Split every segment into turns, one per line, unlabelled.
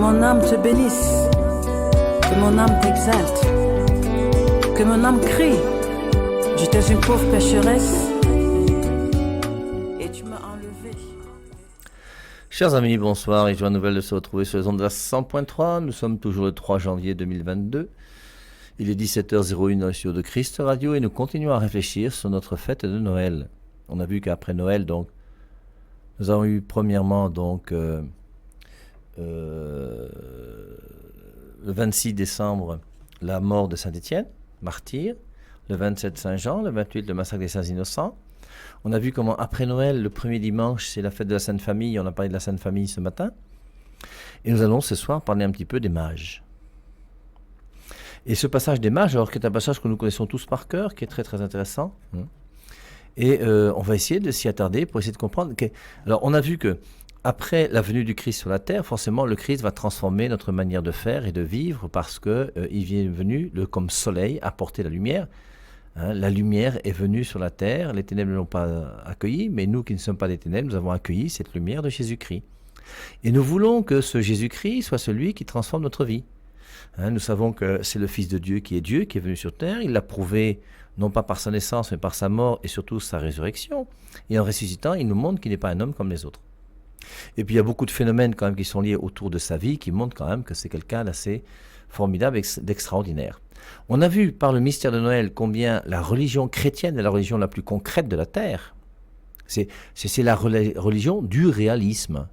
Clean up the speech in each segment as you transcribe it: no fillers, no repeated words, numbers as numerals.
mon âme te bénisse, que mon âme t'exalte, que mon âme crie. J'étais une pauvre pécheresse et tu m'as enlevé.
Chers amis, bonsoir et joie nouvelle de se retrouver sur les ondes de la 100.3. Nous sommes toujours le 3 janvier 2022. Il est 17h01 dans le studio de Christ Radio et nous continuons à réfléchir sur notre fête de Noël. On a vu qu'après Noël, donc, nous avons eu premièrement donc le 26 décembre la mort de Saint-Étienne, martyr, le 27 Saint-Jean, le 28 le massacre des Saints Innocents. On a vu comment après Noël, le premier dimanche, c'est la fête de la Sainte Famille. On a parlé de la Sainte Famille ce matin. Et nous allons ce soir parler un petit peu des mages. Et ce passage des mages, alors qui est un passage que nous connaissons tous par cœur, qui est très très intéressant. Et on va essayer de s'y attarder pour essayer de comprendre. Alors on a vu que après la venue du Christ sur la terre, forcément le Christ va transformer notre manière de faire et de vivre parce que il est venu comme soleil apporter la lumière. La lumière est venue sur la terre, les ténèbres ne l'ont pas accueillie, mais nous qui ne sommes pas des ténèbres, nous avons accueilli cette lumière de Jésus-Christ. Et nous voulons que ce Jésus-Christ soit celui qui transforme notre vie. Nous savons que c'est le Fils de Dieu qui est venu sur terre. Il l'a prouvé non pas par sa naissance, mais par sa mort et surtout sa résurrection. Et en ressuscitant, il nous montre qu'il n'est pas un homme comme les autres. Et puis il y a beaucoup de phénomènes quand même qui sont liés autour de sa vie, qui montrent quand même que c'est quelqu'un d'assez formidable, d'extraordinaire. On a vu par le mystère de Noël combien la religion chrétienne est la religion la plus concrète de la terre. C'est la religion du réalisme.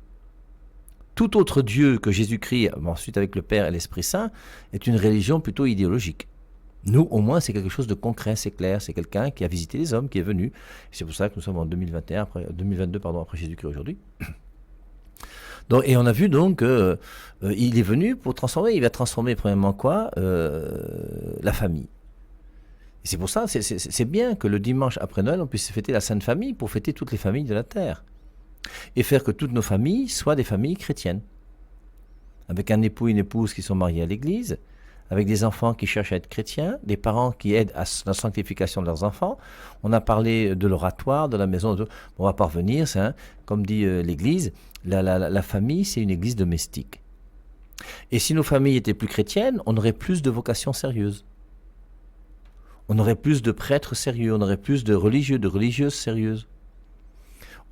Tout autre Dieu que Jésus-Christ, ensuite avec le Père et l'Esprit Saint, est une religion plutôt idéologique. Nous, au moins, c'est quelque chose de concret, c'est clair, c'est quelqu'un qui a visité les hommes, qui est venu. C'est pour ça que nous sommes en 2022 après Jésus-Christ aujourd'hui. Donc, et on a vu donc qu'il est venu pour transformer. Il va transformer premièrement quoi ? La famille. Et c'est pour ça, c'est bien que le dimanche après Noël, on puisse fêter la Sainte Famille pour fêter toutes les familles de la terre. Et faire que toutes nos familles soient des familles chrétiennes. Avec un époux et une épouse qui sont mariés à l'église, avec des enfants qui cherchent à être chrétiens, des parents qui aident à la sanctification de leurs enfants. On a parlé de l'oratoire, de la maison. On va pas revenir, comme dit l'église, la famille, c'est une église domestique. Et si nos familles étaient plus chrétiennes, on aurait plus de vocations sérieuses. On aurait plus de prêtres sérieux, on aurait plus de religieux, de religieuses sérieuses.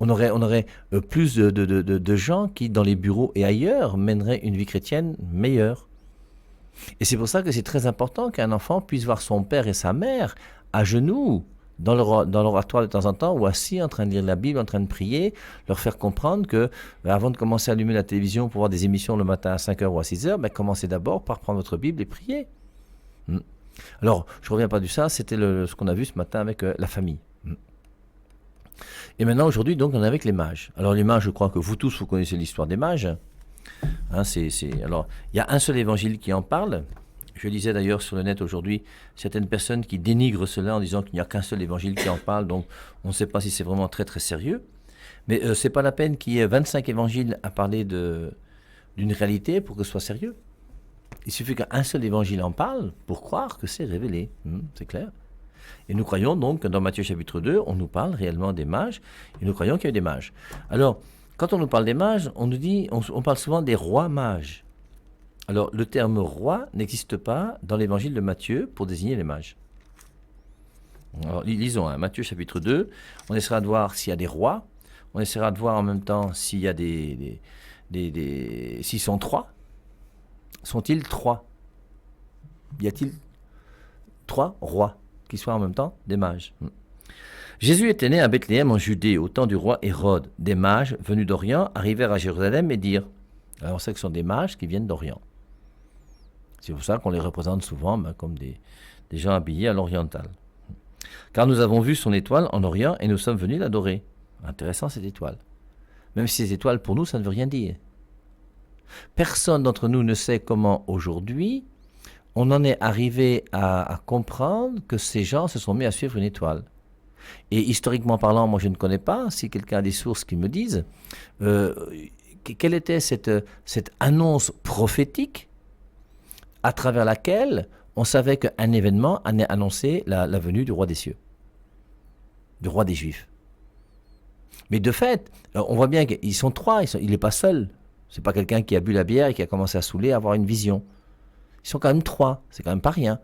On aurait plus de gens qui, dans les bureaux et ailleurs, mèneraient une vie chrétienne meilleure. Et c'est pour ça que c'est très important qu'un enfant puisse voir son père et sa mère à genoux, dans l'oratoire de temps en temps, ou assis en train de lire la Bible, en train de prier, leur faire comprendre que, avant de commencer à allumer la télévision pour voir des émissions le matin à 5h ou à 6h, commencez d'abord par prendre votre Bible et prier. Alors, je ne reviens pas de ça, c'était ce qu'on a vu ce matin avec la famille. Et maintenant, aujourd'hui, donc, on est avec les mages. Alors, les mages, je crois que vous tous, vous connaissez l'histoire des mages. Alors, il y a un seul évangile qui en parle. Je lisais d'ailleurs sur le net aujourd'hui certaines personnes qui dénigrent cela en disant qu'il n'y a qu'un seul évangile qui en parle. Donc, on ne sait pas si c'est vraiment très, très sérieux. Mais ce n'est pas la peine qu'il y ait 25 évangiles à parler d'une réalité pour que ce soit sérieux. Il suffit qu'un seul évangile en parle pour croire que c'est révélé. C'est clair. Et nous croyons donc que dans Matthieu chapitre 2, on nous parle réellement des mages, et nous croyons qu'il y a des mages. Alors, quand on nous parle des mages, on parle souvent des rois mages. Alors, le terme roi n'existe pas dans l'évangile de Matthieu pour désigner les mages. Alors, lisons Matthieu chapitre 2, on essaiera de voir s'il y a des rois, on essaiera de voir en même temps s'il y a s'ils sont trois. Sont-ils trois ? Y a-t-il trois rois qui soient en même temps des mages ? Jésus était né à Bethléem en Judée au temps du roi Hérode. Des mages venus d'Orient arrivèrent à Jérusalem et dirent. Alors on sait que ce sont des mages qui viennent d'Orient. C'est pour ça qu'on les représente souvent comme des gens habillés à l'oriental. Car nous avons vu son étoile en Orient et nous sommes venus l'adorer. Intéressant cette étoile. Même si ces étoiles pour nous ça ne veut rien dire. Personne d'entre nous ne sait comment aujourd'hui on en est arrivé à comprendre que ces gens se sont mis à suivre une étoile. Et historiquement parlant, moi je ne connais pas, si quelqu'un a des sources qui me disent, quelle était cette annonce prophétique à travers laquelle on savait qu'un événement allait annoncer la venue du roi des cieux, du roi des Juifs. Mais de fait, on voit bien qu'ils sont trois, il n'est pas seul. C'est pas quelqu'un qui a bu la bière et qui a commencé à saouler, à avoir une vision. Ils sont quand même 3, c'est quand même pas rien.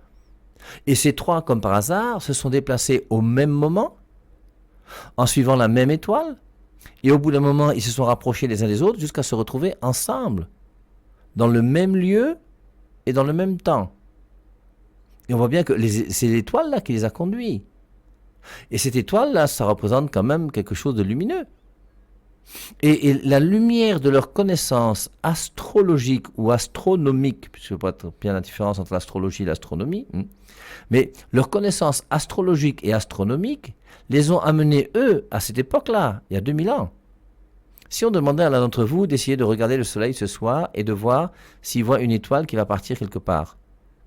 Et ces 3, comme par hasard, se sont déplacés au même moment, en suivant la même étoile, et au bout d'un moment, ils se sont rapprochés les uns des autres jusqu'à se retrouver ensemble, dans le même lieu et dans le même temps. Et on voit bien que c'est l'étoile-là qui les a conduits. Et cette étoile-là, ça représente quand même quelque chose de lumineux. Et la lumière de leur connaissance astrologique ou astronomique, puisque je ne sais pas bien la différence entre l'astrologie et l'astronomie, mais leur connaissance astrologique et astronomique les ont amenés, eux, à cette époque-là, il y a 2000 ans. Si on demandait à l'un d'entre vous d'essayer de regarder le soleil ce soir et de voir s'il voit une étoile qui va partir quelque part,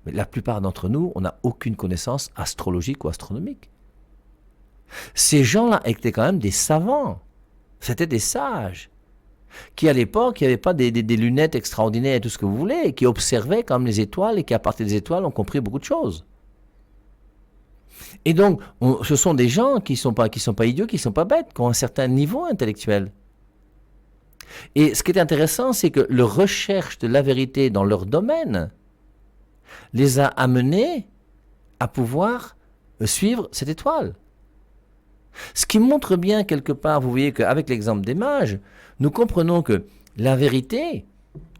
mais la plupart d'entre nous, on n'a aucune connaissance astrologique ou astronomique. Ces gens-là étaient quand même des savants. C'était des sages, qui à l'époque, il n'y avait pas des lunettes extraordinaires et tout ce que vous voulez, et qui observaient quand même les étoiles et qui à partir des étoiles ont compris beaucoup de choses. Et donc, ce sont des gens qui ne sont pas idiots, qui ne sont pas bêtes, qui ont un certain niveau intellectuel. Et ce qui est intéressant, c'est que leur recherche de la vérité dans leur domaine les a amenés à pouvoir suivre cette étoile. Ce qui montre bien quelque part, vous voyez qu'avec l'exemple des mages, nous comprenons que la vérité,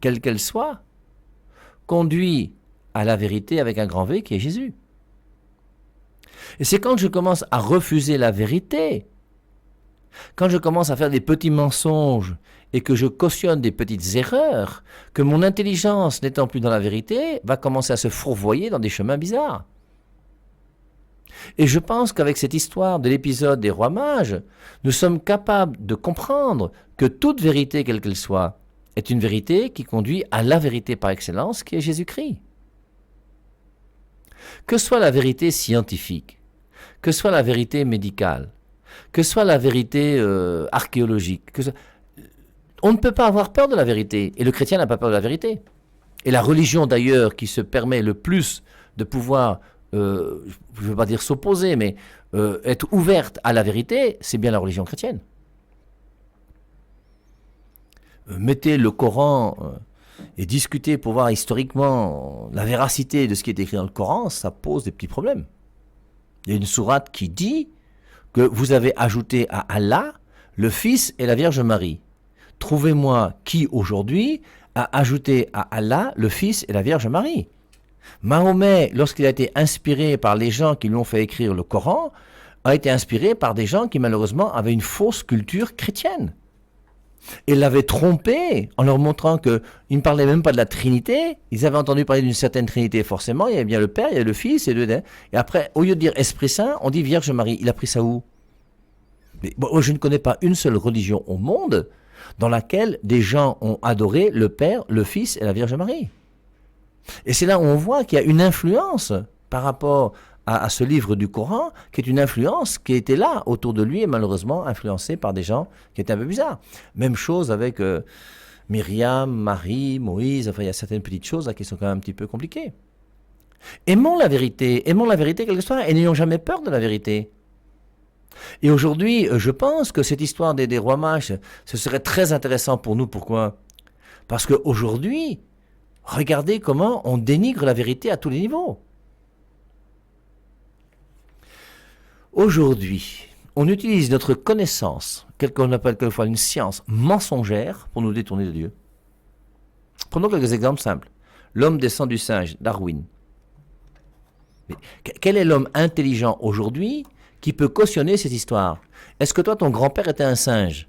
quelle qu'elle soit, conduit à la vérité avec un grand V qui est Jésus. Et c'est quand je commence à refuser la vérité, quand je commence à faire des petits mensonges et que je cautionne des petites erreurs, que mon intelligence n'étant plus dans la vérité, va commencer à se fourvoyer dans des chemins bizarres. Et je pense qu'avec cette histoire de l'épisode des rois mages, nous sommes capables de comprendre que toute vérité, quelle qu'elle soit, est une vérité qui conduit à la vérité par excellence, qui est Jésus-Christ. Que soit la vérité scientifique, que soit la vérité médicale, que soit la vérité archéologique, on ne peut pas avoir peur de la vérité, et le chrétien n'a pas peur de la vérité. Et la religion d'ailleurs qui se permet le plus de pouvoir je ne veux pas dire s'opposer, mais être ouverte à la vérité, c'est bien la religion chrétienne. Mettez le Coran et discutez pour voir historiquement la véracité de ce qui est écrit dans le Coran, ça pose des petits problèmes. Il y a une sourate qui dit que vous avez ajouté à Allah le Fils et la Vierge Marie. Trouvez-moi qui aujourd'hui a ajouté à Allah le Fils et la Vierge Marie. Mahomet, lorsqu'il a été inspiré par les gens qui lui ont fait écrire le Coran, a été inspiré par des gens qui malheureusement avaient une fausse culture chrétienne. Et l'avaient trompé en leur montrant qu'ils ne parlaient même pas de la Trinité, ils avaient entendu parler d'une certaine Trinité forcément, il y avait bien le Père, il y avait le Fils, et après, au lieu de dire Esprit Saint, on dit Vierge Marie. Il a pris ça où? Mais, bon, je ne connais pas une seule religion au monde dans laquelle des gens ont adoré le Père, le Fils et la Vierge Marie. Et c'est là où on voit qu'il y a une influence par rapport à ce livre du Coran, qui est une influence qui était là autour de lui et malheureusement influencée par des gens qui étaient un peu bizarres. Même chose avec Myriam, Marie, Moïse, enfin il y a certaines petites choses là qui sont quand même un petit peu compliquées. Aimons la vérité quelle que soit, et n'ayons jamais peur de la vérité. Et aujourd'hui, je pense que cette histoire des rois mages, ce serait très intéressant pour nous. Pourquoi? Parce qu'aujourd'hui, regardez comment on dénigre la vérité à tous les niveaux. Aujourd'hui, on utilise notre connaissance, qu'on appelle quelquefois une science mensongère, pour nous détourner de Dieu. Prenons quelques exemples simples. L'homme descend du singe, Darwin. Mais quel est l'homme intelligent aujourd'hui qui peut cautionner cette histoire? Est-ce que toi, ton grand-père était un singe?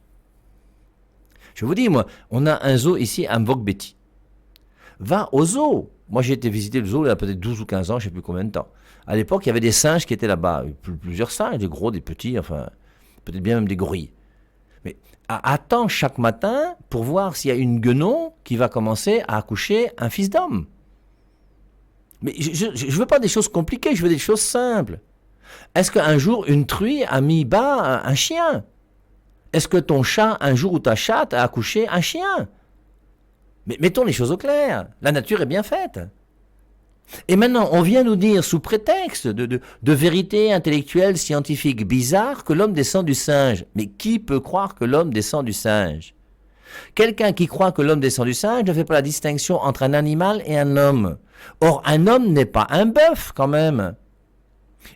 Je vous dis, moi, on a un zoo ici à Mbok-Betty. Va au zoo. Moi, j'ai été visiter le zoo il y a peut-être 12 ou 15 ans, je ne sais plus combien de temps. À l'époque, il y avait des singes qui étaient là-bas. Plusieurs singes, des gros, des petits, enfin, peut-être bien même des gorilles. Mais attends chaque matin pour voir s'il y a une guenon qui va commencer à accoucher un fils d'homme. Mais je ne veux pas des choses compliquées, je veux des choses simples. Est-ce qu'un jour, une truie a mis bas un chien? Est-ce que ton chat, un jour, ou ta chatte a accouché un chien? Mais mettons les choses au clair. La nature est bien faite. Et maintenant, on vient nous dire, sous prétexte de vérité intellectuelle, scientifique bizarre, que l'homme descend du singe. Mais qui peut croire que l'homme descend du singe? Quelqu'un qui croit que l'homme descend du singe ne fait pas la distinction entre un animal et un homme. Or, un homme n'est pas un bœuf quand même.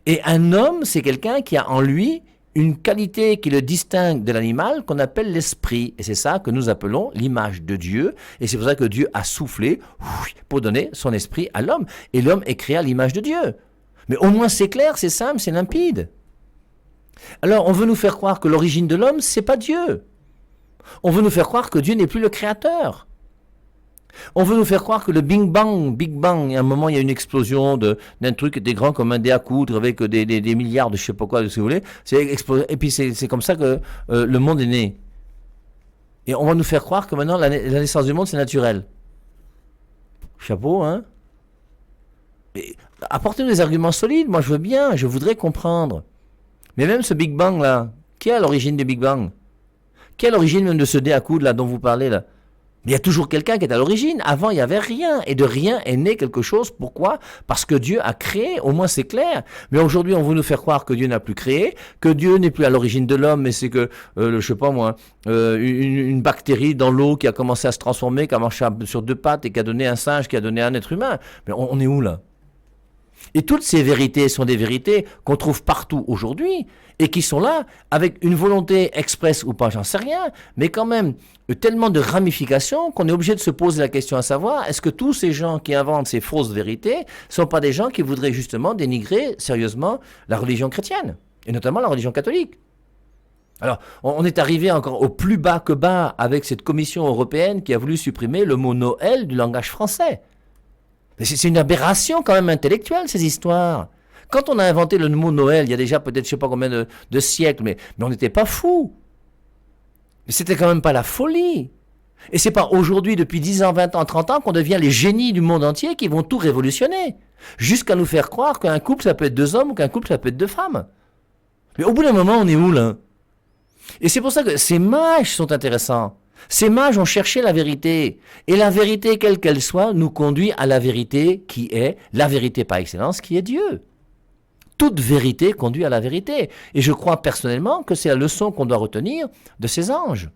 Et un homme, c'est quelqu'un qui a en lui une qualité qui le distingue de l'animal qu'on appelle l'esprit. Et c'est ça que nous appelons l'image de Dieu. Et c'est pour ça que Dieu a soufflé pour donner son esprit à l'homme. Et l'homme est créé à l'image de Dieu. Mais au moins c'est clair, c'est simple, c'est limpide. Alors on veut nous faire croire que l'origine de l'homme, c'est pas Dieu. On veut nous faire croire que Dieu n'est plus le créateur. On veut nous faire croire que le Big Bang, à un moment il y a une explosion d'un truc qui était grand comme un dé à coudre avec des milliards de je sais pas quoi, si vous voulez. Et puis c'est comme ça que le monde est né. Et on va nous faire croire que maintenant la naissance du monde c'est naturel. Chapeau, hein? Mais apportez-nous des arguments solides, moi je veux bien, je voudrais comprendre. Mais même ce Big Bang là, qui est à l'origine du Big Bang? Qui est à l'origine même de ce dé à coudre là dont vous parlez là? Il y a toujours quelqu'un qui est à l'origine. Avant, il n'y avait rien. Et de rien est né quelque chose. Pourquoi? Parce que Dieu a créé. Au moins, c'est clair. Mais aujourd'hui, on veut nous faire croire que Dieu n'a plus créé, que Dieu n'est plus à l'origine de l'homme, mais c'est que, je sais pas moi, une bactérie dans l'eau qui a commencé à se transformer, qui a marché sur deux pattes et qui a donné un singe, qui a donné un être humain. Mais on est où là? Et toutes ces vérités sont des vérités qu'on trouve partout aujourd'hui et qui sont là avec une volonté expresse ou pas, j'en sais rien, mais quand même tellement de ramifications qu'on est obligé de se poser la question à savoir, est-ce que tous ces gens qui inventent ces fausses vérités ne sont pas des gens qui voudraient justement dénigrer sérieusement la religion chrétienne, et notamment la religion catholique? Alors, on est arrivé encore au plus bas que bas avec cette commission européenne qui a voulu supprimer le mot Noël du langage français. C'est une aberration quand même intellectuelle, ces histoires. Quand on a inventé le mot Noël, il y a déjà peut-être je sais pas combien de siècles, mais on n'était pas fous. C'était quand même pas la folie. Et c'est pas aujourd'hui, depuis 10 ans, 20 ans, 30 ans, qu'on devient les génies du monde entier qui vont tout révolutionner. Jusqu'à nous faire croire qu'un couple, ça peut être 2 hommes ou qu'un couple, ça peut être 2 femmes. Mais au bout d'un moment, on est où là? Et c'est pour ça que ces mages sont intéressants. Ces mages ont cherché la vérité. Et la vérité, quelle qu'elle soit, nous conduit à la vérité qui est la vérité par excellence, qui est Dieu. Toute vérité conduit à la vérité. Et je crois personnellement que c'est la leçon qu'on doit retenir de ces anges.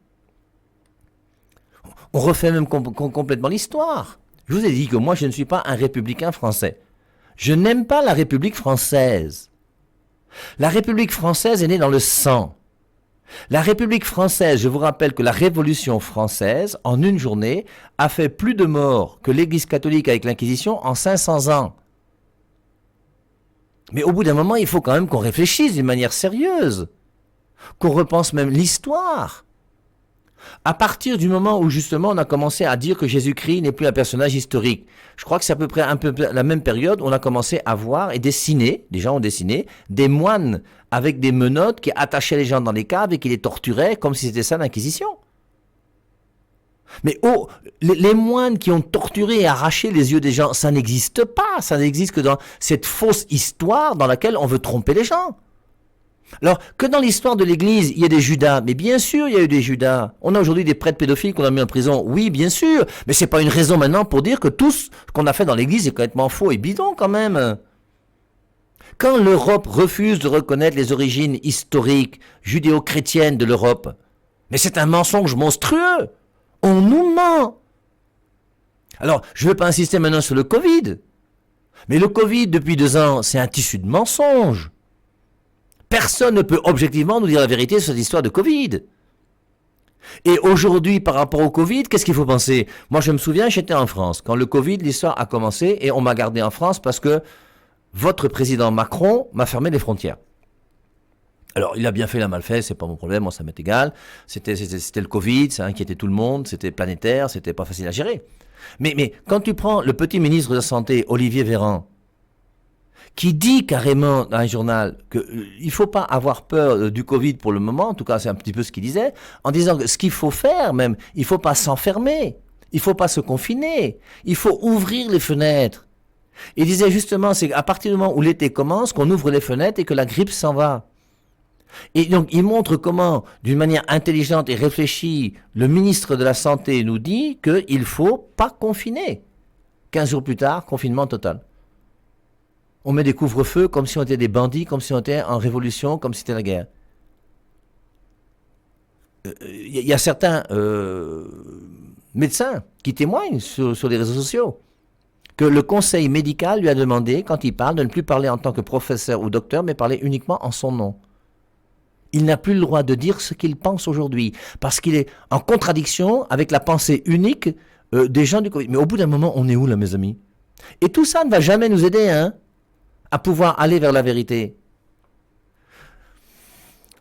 On refait même complètement l'histoire. Je vous ai dit que moi, je ne suis pas un républicain français. Je n'aime pas la République française. La République française est née dans le sang. La République française, je vous rappelle que la Révolution française, en une journée, a fait plus de morts que l'Église catholique avec l'Inquisition en 500 ans. Mais au bout d'un moment, il faut quand même qu'on réfléchisse d'une manière sérieuse, qu'on repense même l'histoire. À partir du moment où justement on a commencé à dire que Jésus-Christ n'est plus un personnage historique, je crois que c'est à peu près un peu la même période où on a commencé à voir et dessiner, des gens ont dessiné, des moines avec des menottes qui attachaient les gens dans les caves et qui les torturaient comme si c'était ça l'Inquisition. Mais oh, les moines qui ont torturé et arraché les yeux des gens, ça n'existe pas, ça n'existe que dans cette fausse histoire dans laquelle on veut tromper les gens. Alors, que dans l'histoire de l'Église, il y a des Judas, mais bien sûr il y a eu des Judas. On a aujourd'hui des prêtres pédophiles qu'on a mis en prison, oui bien sûr, mais c'est pas une raison maintenant pour dire que tout ce qu'on a fait dans l'Église est complètement faux et bidon quand même. Quand l'Europe refuse de reconnaître les origines historiques judéo-chrétiennes de l'Europe, mais c'est un mensonge monstrueux. On nous ment. Alors, je ne veux pas insister maintenant sur le Covid, mais le Covid depuis 2 ans, c'est un tissu de mensonges. Personne ne peut objectivement nous dire la vérité sur cette histoire de Covid. Et aujourd'hui, par rapport au Covid, qu'est-ce qu'il faut penser? Moi, je me souviens, j'étais en France. Quand le Covid, l'histoire a commencé, et on m'a gardé en France parce que votre président Macron m'a fermé les frontières. Alors, il a bien fait, il a mal fait, c'est pas mon problème, moi ça m'est égal. C'était le Covid, ça inquiétait tout le monde, c'était planétaire, c'était pas facile à gérer. Mais quand tu prends le petit ministre de la Santé, Olivier Véran, qui dit carrément dans un journal qu'il ne faut pas avoir peur du Covid pour le moment, en tout cas c'est un petit peu ce qu'il disait, en disant que ce qu'il faut faire même, il ne faut pas s'enfermer, il ne faut pas se confiner, il faut ouvrir les fenêtres. Il disait justement, c'est à partir du moment où l'été commence, qu'on ouvre les fenêtres et que la grippe s'en va. Et donc il montre comment, d'une manière intelligente et réfléchie, le ministre de la Santé nous dit qu'il ne faut pas confiner. 15 jours plus tard, confinement total. On met des couvre-feux comme si on était des bandits, comme si on était en révolution, comme si c'était la guerre. y a certains médecins qui témoignent sur les réseaux sociaux que le conseil médical lui a demandé, quand il parle, de ne plus parler en tant que professeur ou docteur, mais parler uniquement en son nom. Il n'a plus le droit de dire ce qu'il pense aujourd'hui, parce qu'il est en contradiction avec la pensée unique des gens du Covid. Mais au bout d'un moment, on est où là, mes amis? Et tout ça ne va jamais nous aider à pouvoir aller vers la vérité.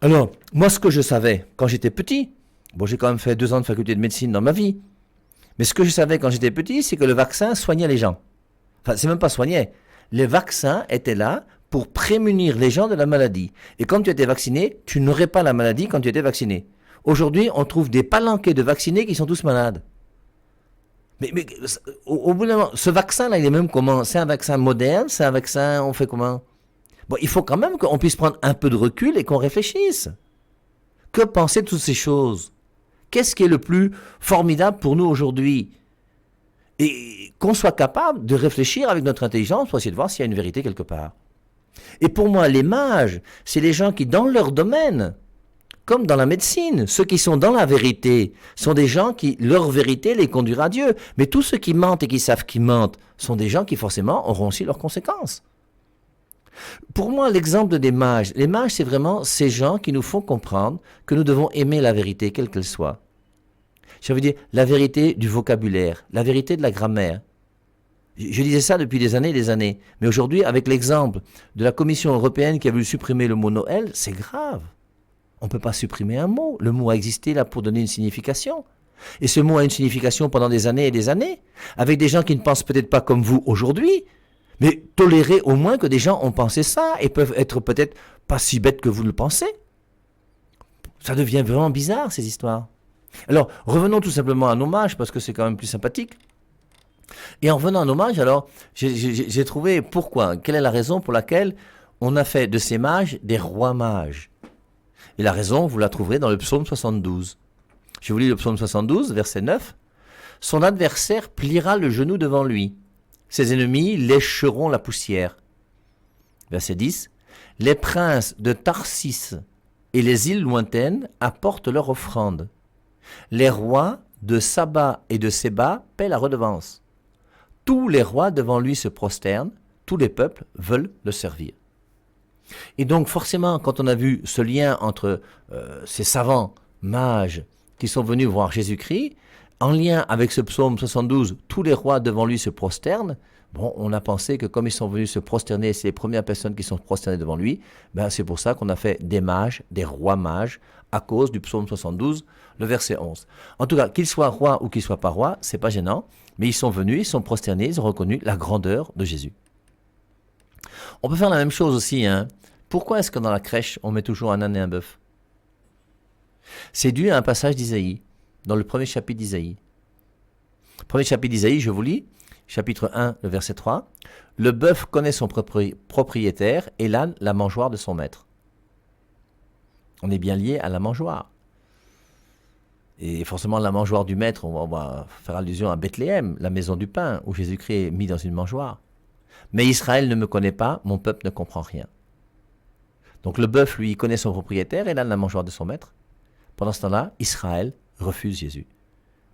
Alors, moi, ce que je savais quand j'étais petit, bon, j'ai quand même fait 2 ans de faculté de médecine dans ma vie, mais ce que je savais quand j'étais petit, c'est que le vaccin soignait les gens. Enfin, c'est même pas soignait. Les vaccins étaient là pour prémunir les gens de la maladie. Et quand tu étais vacciné, tu n'aurais pas la maladie quand tu étais vacciné. Aujourd'hui, on trouve des palanquets de vaccinés qui sont tous malades. Mais au bout d'un moment, ce vaccin-là, il est même comment? C'est un vaccin moderne? C'est un vaccin, on fait comment? Bon, il faut quand même qu'on puisse prendre un peu de recul et qu'on réfléchisse. Que penser de toutes ces choses? Qu'est-ce qui est le plus formidable pour nous aujourd'hui? Et qu'on soit capable de réfléchir avec notre intelligence pour essayer de voir s'il y a une vérité quelque part. Et pour moi, les mages, c'est les gens qui, dans leur domaine, comme dans la médecine, ceux qui sont dans la vérité sont des gens qui, leur vérité les conduira à Dieu. Mais tous ceux qui mentent et qui savent qu'ils mentent sont des gens qui forcément auront aussi leurs conséquences. Pour moi, l'exemple des mages, les mages, c'est vraiment ces gens qui nous font comprendre que nous devons aimer la vérité, quelle qu'elle soit. Je veux dire, la vérité du vocabulaire, la vérité de la grammaire. Je disais ça depuis des années. Mais aujourd'hui, avec l'exemple de la Commission européenne qui a voulu supprimer le mot Noël, c'est grave. On ne peut pas supprimer un mot. Le mot a existé là pour donner une signification. Et ce mot a une signification pendant des années et des années, avec des gens qui ne pensent peut-être pas comme vous aujourd'hui, mais tolérez au moins que des gens ont pensé ça et peuvent être peut-être pas si bêtes que vous le pensez. Ça devient vraiment bizarre, ces histoires. Alors, revenons tout simplement à nos mages, parce que c'est quand même plus sympathique. Et en revenant à nos mages, alors, j'ai trouvé pourquoi, quelle est la raison pour laquelle on a fait de ces mages des rois mages. Et la raison, vous la trouverez dans le psaume 72. Je vous lis le psaume 72, verset 9. « Son adversaire pliera le genou devant lui. Ses ennemis lécheront la poussière. » Verset 10. « Les princes de Tarsis et les îles lointaines apportent leur offrande. Les rois de Saba et de Séba paient la redevance. Tous les rois devant lui se prosternent, tous les peuples veulent le servir. » Et donc forcément, quand on a vu ce lien entre ces savants mages qui sont venus voir Jésus-Christ, en lien avec ce psaume 72, tous les rois devant lui se prosternent, bon, on a pensé que comme ils sont venus se prosterner, c'est les premières personnes qui sont prosternées devant lui, ben c'est pour ça qu'on a fait des mages, des rois mages, à cause du psaume 72, le verset 11. En tout cas, qu'ils soient rois ou qu'ils soient pas rois, c'est pas gênant, mais ils sont venus, ils sont prosternés, ils ont reconnu la grandeur de Jésus. On peut faire la même chose aussi, Pourquoi est-ce que dans la crèche, on met toujours un âne et un bœuf? C'est dû à un passage d'Isaïe, dans le premier chapitre d'Isaïe. Premier chapitre d'Isaïe, je vous lis, chapitre 1, le verset 3. « Le bœuf connaît son propriétaire et l'âne la mangeoire de son maître. » On est bien lié à la mangeoire. Et forcément, la mangeoire du maître, on va faire allusion à Bethléem, la maison du pain, où Jésus-Christ est mis dans une mangeoire. « Mais Israël ne me connaît pas, mon peuple ne comprend rien. » Donc le bœuf, lui, connaît son propriétaire et l'âne la mangeoire de son maître. Pendant ce temps-là, Israël refuse Jésus.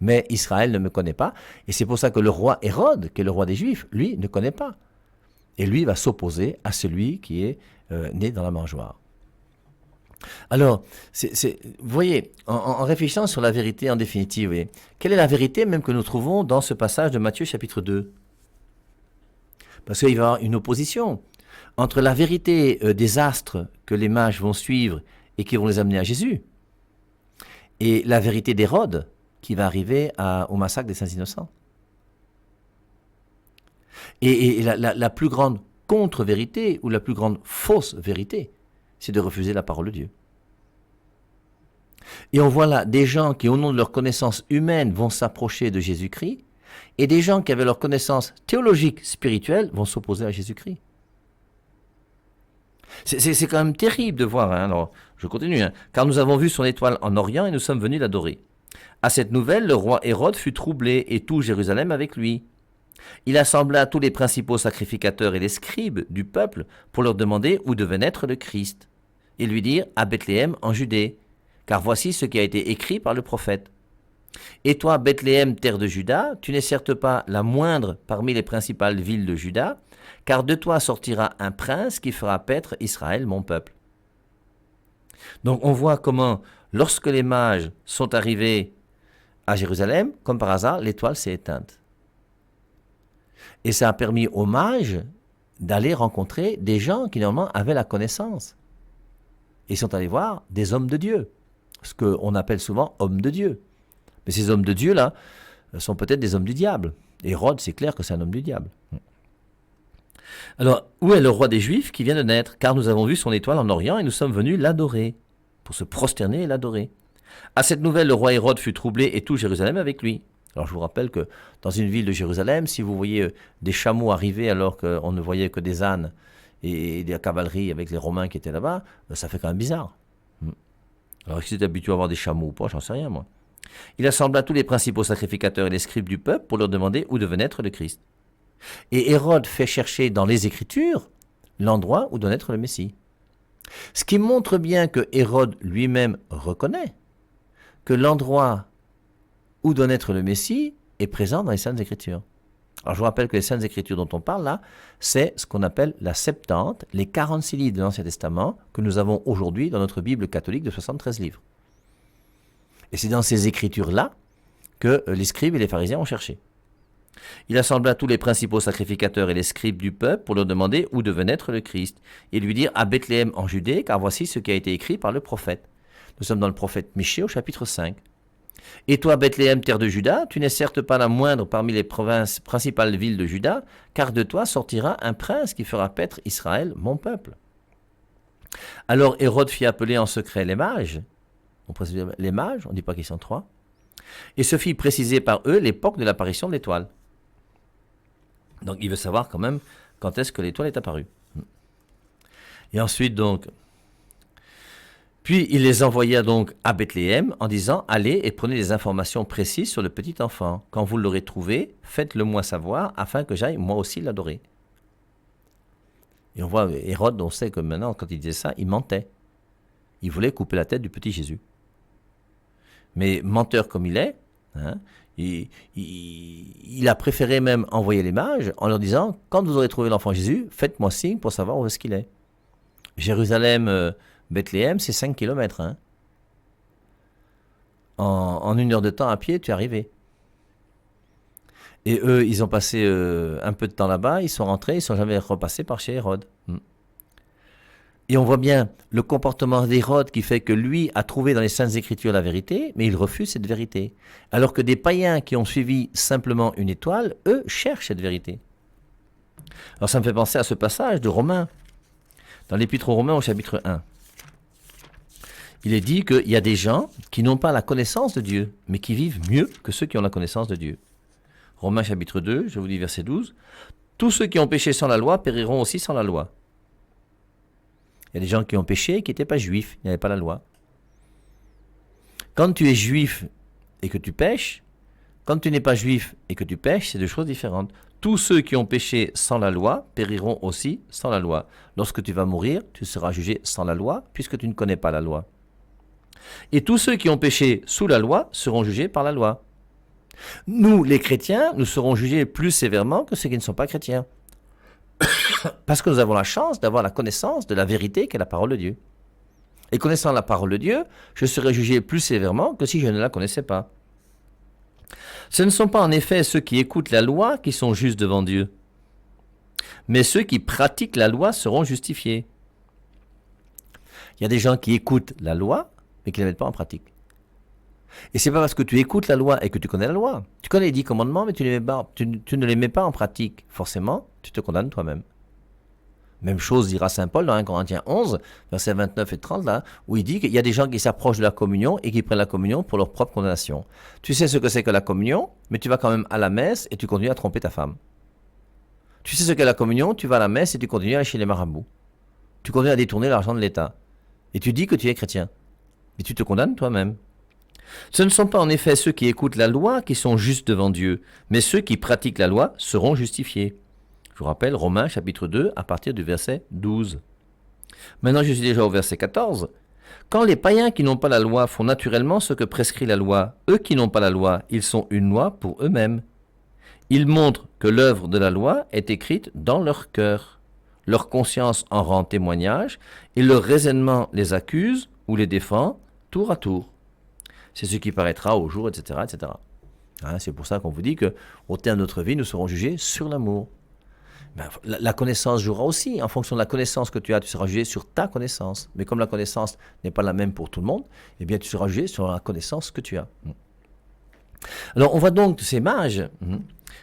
Mais Israël ne me connaît pas, et c'est pour ça que le roi Hérode, qui est le roi des Juifs, lui, ne connaît pas. Et lui va s'opposer à celui qui est né dans la mangeoire. Alors, vous voyez, en réfléchissant sur la vérité en définitive, vous voyez, quelle est la vérité même que nous trouvons dans ce passage de Matthieu chapitre 2? Parce qu'il va y avoir une opposition entre la vérité des astres que les mages vont suivre et qui vont les amener à Jésus, et la vérité d'Hérode qui va arriver au massacre des Saints Innocents. Et la plus grande contre-vérité ou la plus grande fausse vérité, c'est de refuser la parole de Dieu. Et on voit là des gens qui, au nom de leur connaissance humaine, vont s'approcher de Jésus-Christ, et des gens qui avaient leur connaissance théologique, spirituelle, vont s'opposer à Jésus-Christ. C'est quand même terrible de voir, alors je continue, car nous avons vu son étoile en Orient et nous sommes venus l'adorer. À cette nouvelle, le roi Hérode fut troublé et tout Jérusalem avec lui. Il assembla tous les principaux sacrificateurs et les scribes du peuple pour leur demander où devait naître le Christ, et lui dire à Bethléem en Judée, car voici ce qui a été écrit par le prophète. Et toi, Bethléem, terre de Juda, tu n'es certes pas la moindre parmi les principales villes de Juda, car de toi sortira un prince qui fera paître Israël, mon peuple. Donc on voit comment, lorsque les mages sont arrivés à Jérusalem, comme par hasard, l'étoile s'est éteinte. Et ça a permis aux mages d'aller rencontrer des gens qui normalement avaient la connaissance. Ils sont allés voir des hommes de Dieu, ce qu'on appelle souvent hommes de Dieu. Mais ces hommes de Dieu-là sont peut-être des hommes du diable. Hérode, c'est clair que c'est un homme du diable. Alors, où est le roi des Juifs qui vient de naître? Car nous avons vu son étoile en Orient et nous sommes venus l'adorer, pour se prosterner et l'adorer. À cette nouvelle, le roi Hérode fut troublé et tout Jérusalem avec lui. Alors je vous rappelle que dans une ville de Jérusalem, si vous voyez des chameaux arriver alors qu'on ne voyait que des ânes et de la cavalerie avec les Romains qui étaient là-bas, ça fait quand même bizarre. Alors est-ce que tu es habitué à voir des chameaux ou pas? J'en sais rien moi. Il assembla tous les principaux sacrificateurs et les scribes du peuple pour leur demander où devait naître le Christ. Et Hérode fait chercher dans les Écritures l'endroit où doit naître le Messie. Ce qui montre bien que Hérode lui-même reconnaît que l'endroit où doit naître le Messie est présent dans les Saintes Écritures. Alors je vous rappelle que les Saintes Écritures dont on parle là, c'est ce qu'on appelle la Septante, les 46 livres de l'Ancien Testament que nous avons aujourd'hui dans notre Bible catholique de 73 livres. Et c'est dans ces Écritures-là que les scribes et les pharisiens ont cherché. Il assembla tous les principaux sacrificateurs et les scribes du peuple pour leur demander où devait naître le Christ, et lui dire à Bethléem en Judée, car voici ce qui a été écrit par le prophète. Nous sommes dans le prophète Michée au chapitre 5. Et toi, Bethléem, terre de Juda, tu n'es certes pas la moindre parmi les principales villes de Juda, car de toi sortira un prince qui fera paître Israël, mon peuple. Alors Hérode fit appeler en secret les mages, on ne dit pas qu'ils sont 3, et se fit préciser par eux l'époque de l'apparition de l'étoile. Donc il veut savoir quand même quand est-ce que l'étoile est apparue. Et ensuite donc, puis il les envoya donc à Bethléem en disant « Allez et prenez des informations précises sur le petit enfant. Quand vous l'aurez trouvé, faites-le moi savoir afin que j'aille moi aussi l'adorer. » Et on voit Hérode, on sait que maintenant quand il disait ça, il mentait. Il voulait couper la tête du petit Jésus. Mais menteur comme il est, il a préféré même envoyer les mages en leur disant « Quand vous aurez trouvé l'enfant Jésus, faites-moi signe pour savoir où est-ce qu'il est. » Jérusalem, Bethléem, c'est 5 km. En 1 heure de temps à pied, tu es arrivé. Et eux, ils ont passé un peu de temps là-bas, ils sont rentrés, ils ne sont jamais repassés par chez Hérode. Et on voit bien le comportement d'Hérode qui fait que lui a trouvé dans les Saintes Écritures la vérité, mais il refuse cette vérité. Alors que des païens qui ont suivi simplement une étoile, eux, cherchent cette vérité. Alors ça me fait penser à ce passage de Romains, dans l'Épître aux Romains au chapitre 1. Il est dit qu'il y a des gens qui n'ont pas la connaissance de Dieu, mais qui vivent mieux que ceux qui ont la connaissance de Dieu. Romains chapitre 2, je vous dis verset 12. « Tous ceux qui ont péché sans la loi périront aussi sans la loi. » Il y a des gens qui ont péché et qui n'étaient pas juifs, ils n'avaient pas la loi. Quand tu es juif et que tu pêches, quand tu n'es pas juif et que tu pêches, c'est deux choses différentes. Tous ceux qui ont péché sans la loi périront aussi sans la loi. Lorsque tu vas mourir, tu seras jugé sans la loi, puisque tu ne connais pas la loi. Et tous ceux qui ont péché sous la loi seront jugés par la loi. Nous, les chrétiens, nous serons jugés plus sévèrement que ceux qui ne sont pas chrétiens. Parce que nous avons la chance d'avoir la connaissance de la vérité qu'est la parole de Dieu. Et connaissant la parole de Dieu, je serai jugé plus sévèrement que si je ne la connaissais pas. Ce ne sont pas en effet ceux qui écoutent la loi qui sont justes devant Dieu, mais ceux qui pratiquent la loi seront justifiés. Il y a des gens qui écoutent la loi, mais qui ne la mettent pas en pratique. Et c'est pas parce que tu écoutes la loi et que tu connais la loi. Tu connais les 10 commandements, mais tu ne les mets pas en pratique. Forcément, tu te condamnes toi-même. Même chose dira saint Paul dans 1 Corinthiens 11, versets 29 et 30, là, où il dit qu'il y a des gens qui s'approchent de la communion et qui prennent la communion pour leur propre condamnation. Tu sais ce que c'est que la communion, mais tu vas quand même à la messe et tu continues à tromper ta femme. Tu sais ce qu'est la communion, tu vas à la messe et tu continues à aller chez les marabouts. Tu continues à détourner l'argent de l'État. Et tu dis que tu es chrétien. Mais tu te condamnes toi-même. Ce ne sont pas en effet ceux qui écoutent la loi qui sont justes devant Dieu, mais ceux qui pratiquent la loi seront justifiés. Je vous rappelle Romains chapitre 2 à partir du verset 12. Maintenant je suis déjà au verset 14. Quand les païens qui n'ont pas la loi font naturellement ce que prescrit la loi, eux qui n'ont pas la loi, ils sont une loi pour eux-mêmes. Ils montrent que l'œuvre de la loi est écrite dans leur cœur. Leur conscience en rend témoignage et leur raisonnement les accuse ou les défend tour à tour. C'est ce qui paraîtra au jour, etc. etc. Hein, c'est pour ça qu'on vous dit qu'au terme de notre vie, nous serons jugés sur l'amour. Ben, la connaissance jouera aussi. En fonction de la connaissance que tu as, tu seras jugé sur ta connaissance. Mais comme la connaissance n'est pas la même pour tout le monde, eh bien tu seras jugé sur la connaissance que tu as. Alors on voit donc ces mages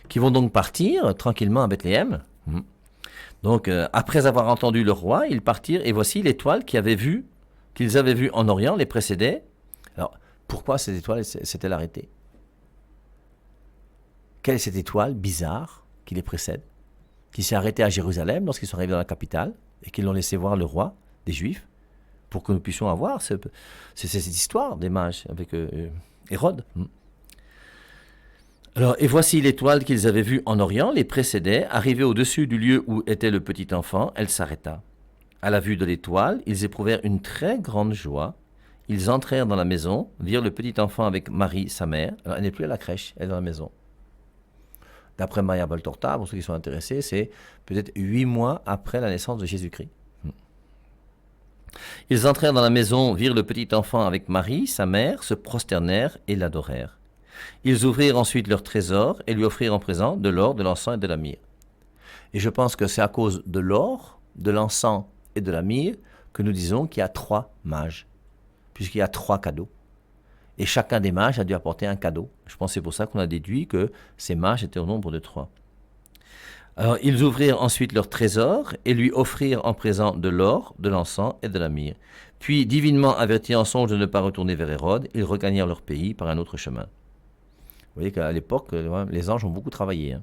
qui vont donc partir tranquillement à Bethléem. Donc après avoir entendu le roi, ils partirent et voici l'étoile qu'ils avaient vue en Orient les précédait. Alors pourquoi cette étoile s'est-elle arrêtée? Quelle est cette étoile bizarre qui les précède, qui s'est arrêtée à Jérusalem lorsqu'ils sont arrivés dans la capitale et qu'ils l'ont laissé voir le roi des Juifs pour que nous puissions avoir cette histoire des mages avec Hérode. Alors, et voici l'étoile qu'ils avaient vue en Orient les précédait, arrivée au-dessus du lieu où était le petit enfant, elle s'arrêta. À la vue de l'étoile, ils éprouvèrent une très grande joie. Ils entrèrent dans la maison, virent le petit enfant avec Marie, sa mère. Alors, elle n'est plus à la crèche, elle est dans la maison. D'après Maria Valtorta, pour ceux qui sont intéressés, c'est peut-être 8 mois après la naissance de Jésus-Christ. Ils entrèrent dans la maison, virent le petit enfant avec Marie, sa mère, se prosternèrent et l'adorèrent. Ils ouvrirent ensuite leur trésor et lui offrirent en présent de l'or, de l'encens et de la myrrhe. Et je pense que c'est à cause de l'or, de l'encens et de la myrrhe que nous disons qu'il y a 3 mages, puisqu'il y a 3 cadeaux. Et chacun des mages a dû apporter un cadeau. Je pense que c'est pour ça qu'on a déduit que ces mages étaient au nombre de 3. Alors, ils ouvrirent ensuite leur trésor et lui offrirent en présent de l'or, de l'encens et de la myrrhe. Puis, divinement avertis en songe de ne pas retourner vers Hérode, ils regagnèrent leur pays par un autre chemin. Vous voyez qu'à l'époque, les anges ont beaucoup travaillé.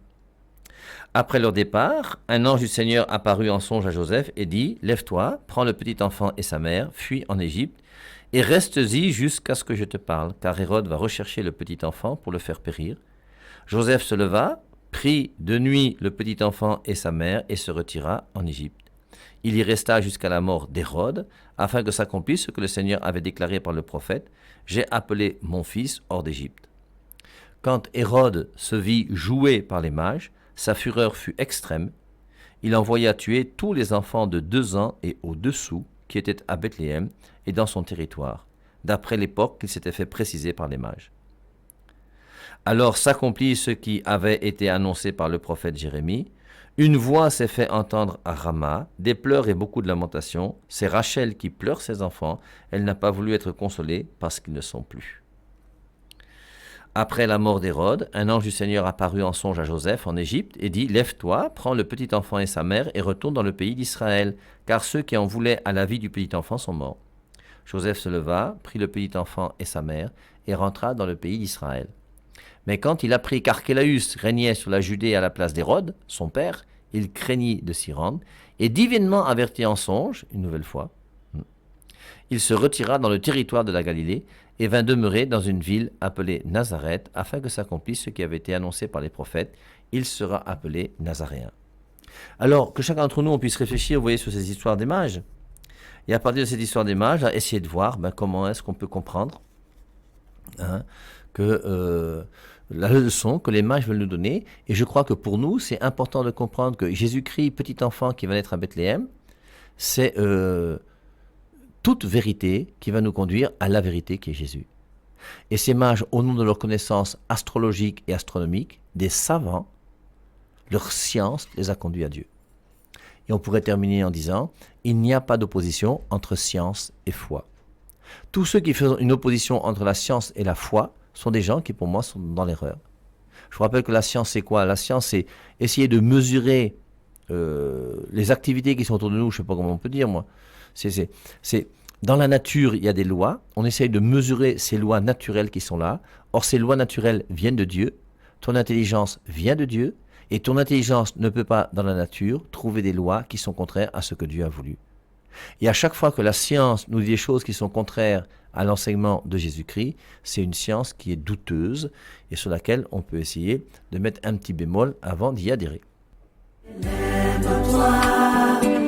Après leur départ, un ange du Seigneur apparut en songe à Joseph et dit « Lève-toi, prends le petit enfant et sa mère, fuis en Égypte, et reste-y jusqu'à ce que je te parle, car Hérode va rechercher le petit enfant pour le faire périr. » Joseph se leva, prit de nuit le petit enfant et sa mère et se retira en Égypte. Il y resta jusqu'à la mort d'Hérode, afin que s'accomplisse ce que le Seigneur avait déclaré par le prophète « J'ai appelé mon fils hors d'Égypte. » Quand Hérode se vit joué par les mages, sa fureur fut extrême. Il envoya tuer tous les enfants de 2 ans et au-dessous qui étaient à Bethléem et dans son territoire, d'après l'époque qu'il s'était fait préciser par les mages. Alors s'accomplit ce qui avait été annoncé par le prophète Jérémie. Une voix s'est fait entendre à Rama, des pleurs et beaucoup de lamentations. C'est Rachel qui pleure ses enfants. Elle n'a pas voulu être consolée parce qu'ils ne sont plus. Après la mort d'Hérode, un ange du Seigneur apparut en songe à Joseph en Égypte et dit « Lève-toi, prends le petit enfant et sa mère et retourne dans le pays d'Israël, car ceux qui en voulaient à la vie du petit enfant sont morts. » Joseph se leva, prit le petit enfant et sa mère et rentra dans le pays d'Israël. Mais quand il apprit qu'Archélaüs régnait sur la Judée à la place d'Hérode, son père, il craignit de s'y rendre et divinement averti en songe, une nouvelle fois, il se retira dans le territoire de la Galilée et vint demeurer dans une ville appelée Nazareth, afin que s'accomplisse ce qui avait été annoncé par les prophètes. Il sera appelé Nazaréen. Alors, que chacun d'entre nous on puisse réfléchir, vous voyez, sur ces histoires des mages. Et à partir de cette histoire des mages, à essayer de voir comment est-ce qu'on peut comprendre que la leçon que les mages veulent nous donner. Et je crois que pour nous, c'est important de comprendre que Jésus-Christ, petit enfant qui va naître à Bethléem, c'est toute vérité qui va nous conduire à la vérité qui est Jésus. Et ces mages, au nom de leur connaissance astrologique et astronomique, des savants, leur science les a conduits à Dieu. Et on pourrait terminer en disant, il n'y a pas d'opposition entre science et foi. Tous ceux qui font une opposition entre la science et la foi sont des gens qui, pour moi, sont dans l'erreur. Je vous rappelle que la science, c'est quoi? La science, c'est essayer de mesurer les activités qui sont autour de nous, je ne sais pas comment on peut dire, moi. C'est dans la nature, il y a des lois. On essaye de mesurer ces lois naturelles qui sont là. Or, ces lois naturelles viennent de Dieu. Ton intelligence vient de Dieu. Et ton intelligence ne peut pas, dans la nature, trouver des lois qui sont contraires à ce que Dieu a voulu. Et à chaque fois que la science nous dit des choses qui sont contraires à l'enseignement de Jésus-Christ, c'est une science qui est douteuse et sur laquelle on peut essayer de mettre un petit bémol avant d'y adhérer.
Lève-toi.